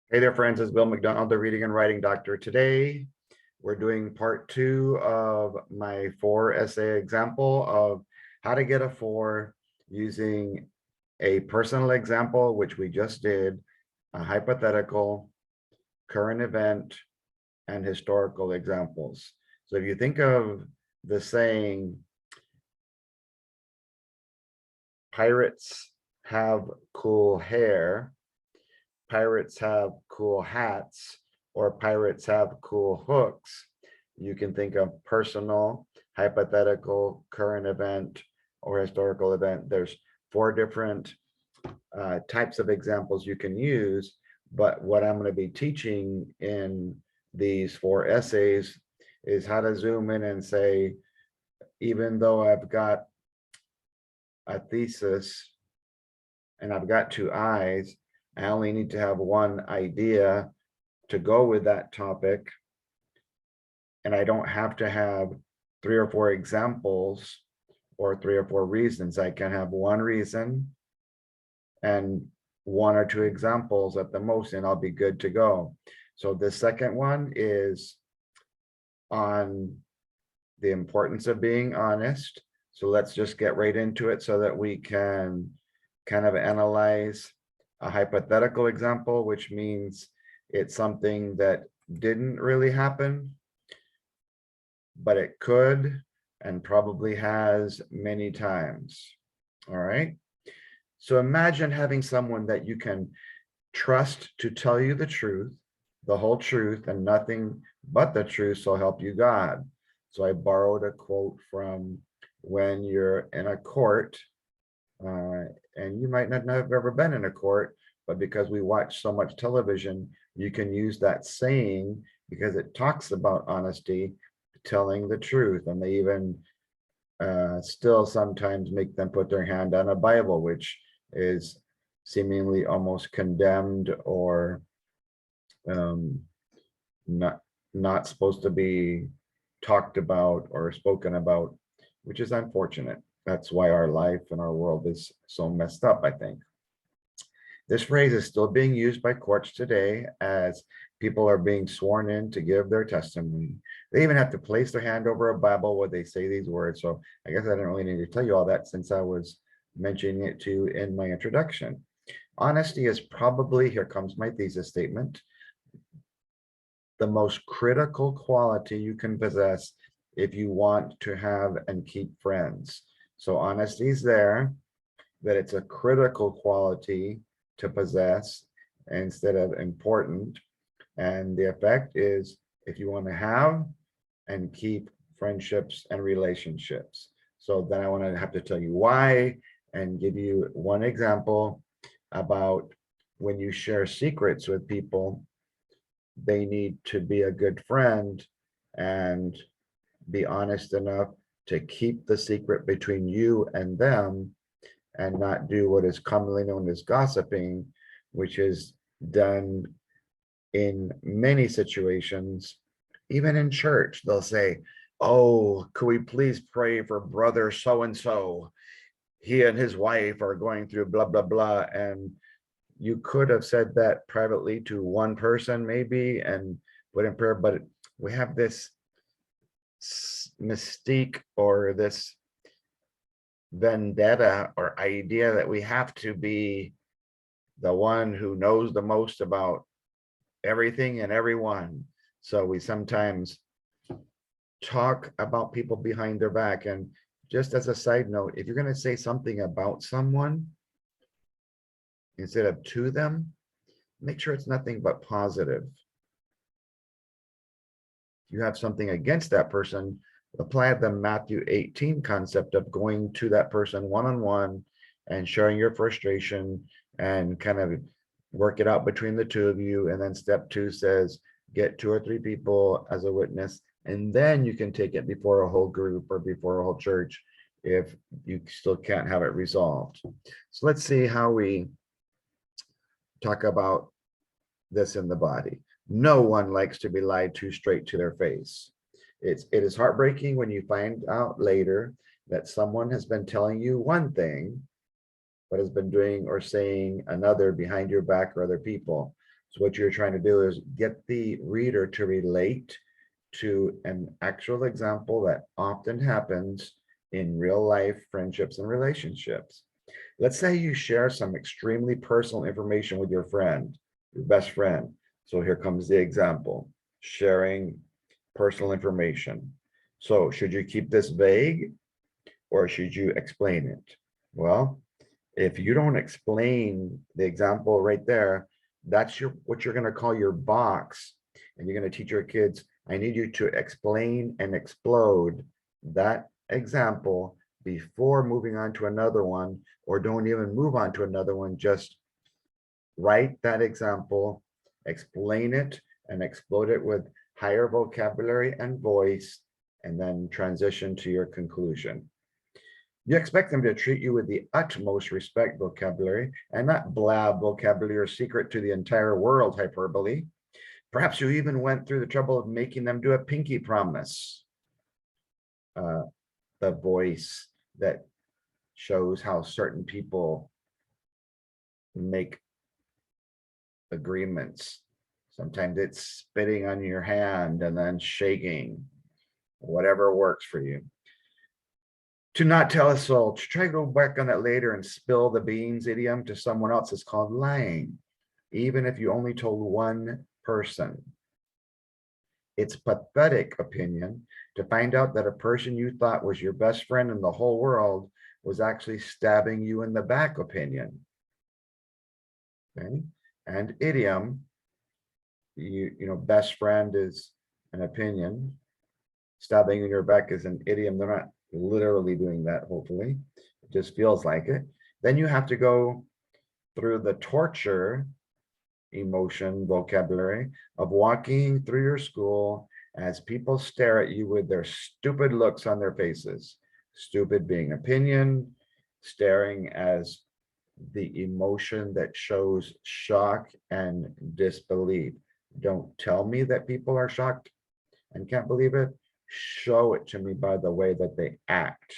Hey there, friends. It's Bill MacDonald, the Reading and Writing Doctor. Today, we're doing part 2 of my 4-essay example of how to get a 4 using a personal example, which we just did, a hypothetical, current event, and historical examples. So if you think of the saying, pirates have cool hair, pirates have cool hats, or pirates have cool hooks, you can think of personal, hypothetical, current event, or historical event. There's 4 different types of examples you can use, but what I'm going to be teaching in these 4 essays is how to zoom in and say, even though I've got a thesis and I've got 2 eyes, I only need to have 1 idea to go with that topic. And I don't have to have 3 or 4 examples or 3 or 4 reasons. I can have 1 reason and 1 or 2 examples at the most, and I'll be good to go. So the second one is on the importance of being honest. So let's just get right into it so that we can kind of analyze a hypothetical example, which means it's something that didn't really happen, but it could and probably has many times. All right. So imagine having someone that you can trust to tell you the truth, the whole truth, and nothing but the truth, so help you God. So I borrowed a quote from when you're in a court, and you might not have ever been in a court, but because we watch so much television, you can use that saying because it talks about honesty, telling the truth. And they even still sometimes make them put their hand on a Bible, which is seemingly almost condemned or not not supposed to be talked about or spoken about, which is unfortunate. That's why our life and our world is so messed up, I think. This phrase is still being used by courts today as people are being sworn in to give their testimony. They even have to place their hand over a Bible where they say these words. So I guess I didn't really need to tell you all that since I was mentioning it to you in my introduction. Honesty is probably, here comes my thesis statement, the most critical quality you can possess if you want to have and keep friends. So honesty is there, that it's a critical quality to possess instead of important. And the effect is if you want to have and keep friendships and relationships. So then I want to have to tell you why and give you 1 example about when you share secrets with people, they need to be a good friend and be honest enough to keep the secret between you and them and not do what is commonly known as gossiping, which is done in many situations. Even in church, they'll say, oh, could we please pray for brother so-and-so? He and his wife are going through blah, blah, blah. And you could have said that privately to 1 person maybe and put in prayer, but we have this mystique or this vendetta or idea that we have to be the one who knows the most about everything and everyone. So we sometimes talk about people behind their back. And just as a side note, if you're going to say something about someone instead of to them, make sure it's nothing but positive. If you have something against that person, apply the Matthew 18 concept of going to that person one-on-one and sharing your frustration and kind of work it out between the 2 of you. And then step 2 says, get 2 or 3 people as a witness, and then you can take it before a whole group or before a whole church if you still can't have it resolved. So let's see how we talk about this in the body. No one likes to be lied to straight to their face. It is heartbreaking when you find out later that someone has been telling you one thing, but has been doing or saying another behind your back or other people. So what you're trying to do is get the reader to relate to an actual example that often happens in real life friendships and relationships. Let's say you share some extremely personal information with your friend, your best friend. So here comes the example, sharing personal information. So should you keep this vague or should you explain it? Well, if you don't explain the example right there, that's what you're going to call your box. And you're going to teach your kids, I need you to explain and explode that example before moving on to another one, or don't even move on to another one. Just write that example, explain it, and explode it with higher vocabulary and voice, and then transition to your conclusion. You expect them to treat you with the utmost respect vocabulary and not blab vocabulary or secret to the entire world hyperbole. Perhaps you even went through the trouble of making them do a pinky promise. The voice that shows how certain people make agreements. Sometimes it's spitting on your hand and then shaking, whatever works for you. To not tell a soul, to try to go back on that later and spill the beans idiom to someone else is called lying, even if you only told one person. It's pathetic opinion to find out that a person you thought was your best friend in the whole world was actually stabbing you in the back opinion. Okay? And idiom, you know, best friend is an opinion. Stabbing in your back is an idiom. They're not literally doing that, hopefully. It just feels like it. Then you have to go through the torture emotion vocabulary of walking through your school as people stare at you with their stupid looks on their faces. Stupid being opinion, staring as the emotion that shows shock and disbelief. Don't tell me that people are shocked and can't believe it. Show it to me by the way that they act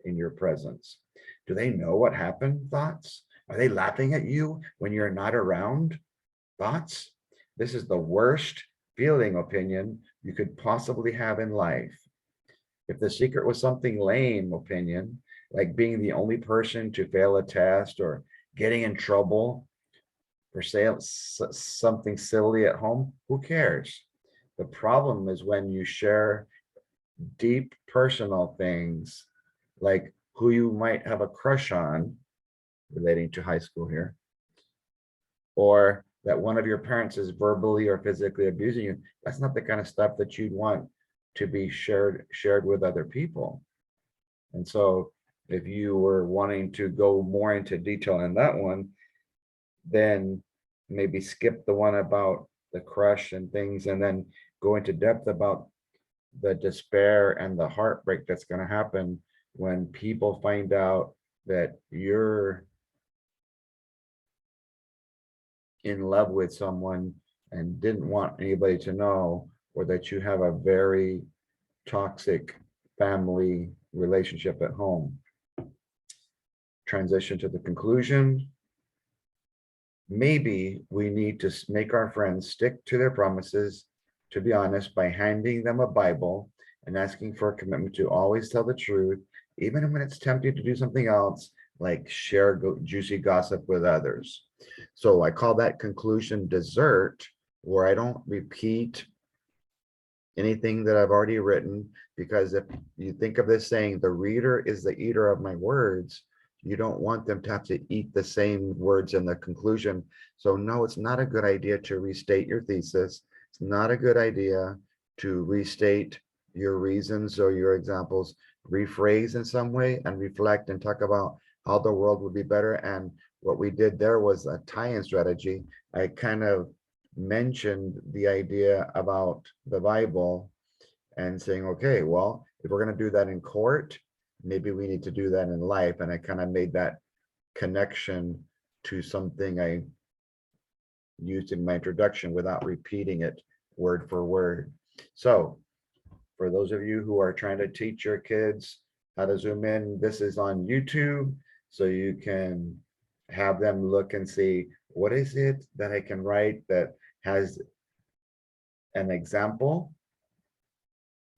in your presence. Do they know what happened? Thoughts? Are they laughing at you when you're not around? Thoughts? This is the worst feeling opinion you could possibly have in life. If the secret was something lame opinion, like being the only person to fail a test or getting in trouble for something silly at home, who cares? The problem is when you share deep personal things, like who you might have a crush on, relating to high school here, or that one of your parents is verbally or physically abusing you. That's not the kind of stuff that you'd want to be shared with other people. And so if you were wanting to go more into detail in that one, then maybe skip the one about the crush and things, and then go into depth about the despair and the heartbreak that's going to happen when people find out that you're in love with someone and didn't want anybody to know, or that you have a very toxic family relationship at home. Transition to the conclusion. Maybe we need to make our friends stick to their promises, to be honest, by handing them a Bible and asking for a commitment to always tell the truth, even when it's tempting to do something else, like share juicy gossip with others. So I call that conclusion dessert, where I don't repeat anything that I've already written, because if you think of this saying, the reader is the eater of my words, you don't want them to have to eat the same words in the conclusion. So no, it's not a good idea to restate your thesis. It's not a good idea to restate your reasons or your examples. Rephrase in some way and reflect and talk about how the world would be better. And what we did there was a tie-in strategy. I kind of mentioned the idea about the Bible and saying, okay, well, if we're going to do that in court, maybe we need to do that in life. And I kind of made that connection to something I used in my introduction without repeating it word for word. So for those of you who are trying to teach your kids how to zoom in, this is on YouTube, so you can have them look and see, what is it that I can write that has an example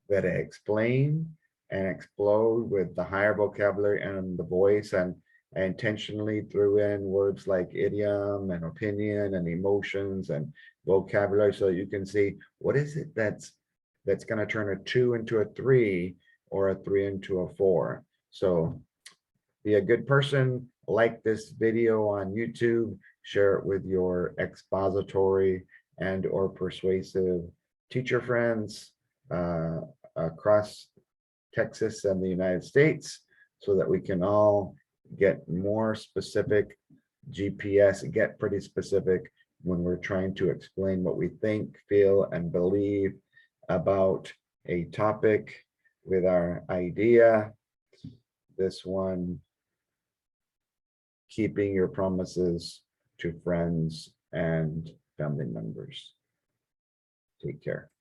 that I explain and explode with the higher vocabulary and the voice, and I intentionally threw in words like idiom and opinion and emotions and vocabulary, so you can see what is it that's going to turn a 2 into a 3 or a 3 into a 4. So be a good person, like this video on YouTube, share it with your expository and or persuasive teacher friends across Texas and the United States, so that we can all get more specific GPS, get pretty specific when we're trying to explain what we think, feel, and believe about a topic with our idea. This one, keeping your promises to friends and family members. Take care.